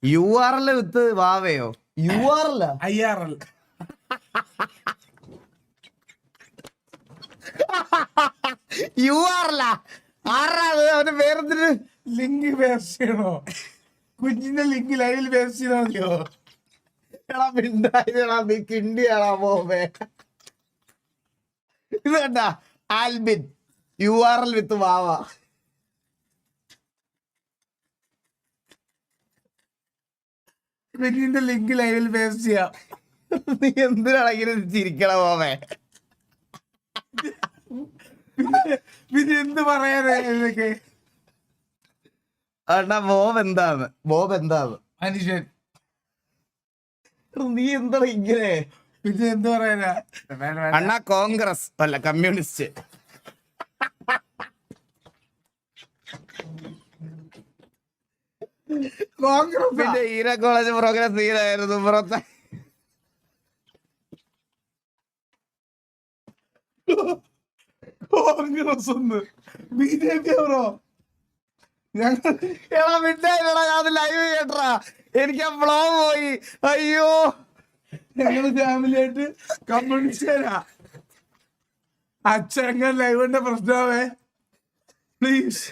URL വിത്ത് വാവയോ? URL IRL URL ആരാത്? അവന്റെ പേരെന്തിന്? Link paste ചെയ്യണോ? കുഞ്ഞിന്റെ ലിങ്ക് ലൈവിൽ പേസ്റ്റ് ചെയ്താൽ മതിയോ? എടാ മിണ്ടായിടാ, നീ കിണ്ടിയാടാ പോവേ. ഇത് കണ്ട ആൽബിൻ URL വിത്ത് വാവ. കുഞ്ഞിന്റെ ലിങ്ക് ലൈവിൽ പേസ്റ്റ് ചെയ്യാം. നീ എന്തിനാണ് ഇങ്ങനെ ചിരിക്കണ പോവേ? പിന്നെ എന്ത് പറയാനാ ഇതൊക്കെ? അണ്ണാ ബോബ് എന്താണ്? മനുഷ്യൻ. നീ എന്താണ് ഇങ്ങനെ? പിന്നെ എന്ത് പറയാനാ? അണ്ണാ കോൺഗ്രസ് അല്ല കമ്മ്യൂണിസ്റ്റ്. കോൺഗ്രസ് പിന്നെ ഈര കോളേജ് പ്രോഗ്രാം തീരായിരുന്നു പുറത്തെ. കോൺഗ്രസ് ഒന്ന് BJP ബ്രോ. ഞങ്ങൾ എടാ മിണ്ടായില്ലടാ, ഞാൻ ലൈവ് കേട്ടറാ, എനിക്ക് ആ ഫ്ലോ പോയി. അയ്യോ, ഞങ്ങള് ഫാമിലി ആയിട്ട് കമ്മ്യൂണിസ്റ്റുകാരാ. അച്ഛൻ ലൈവിന്റെ പ്രശ്നമേ പ്ലീസ്.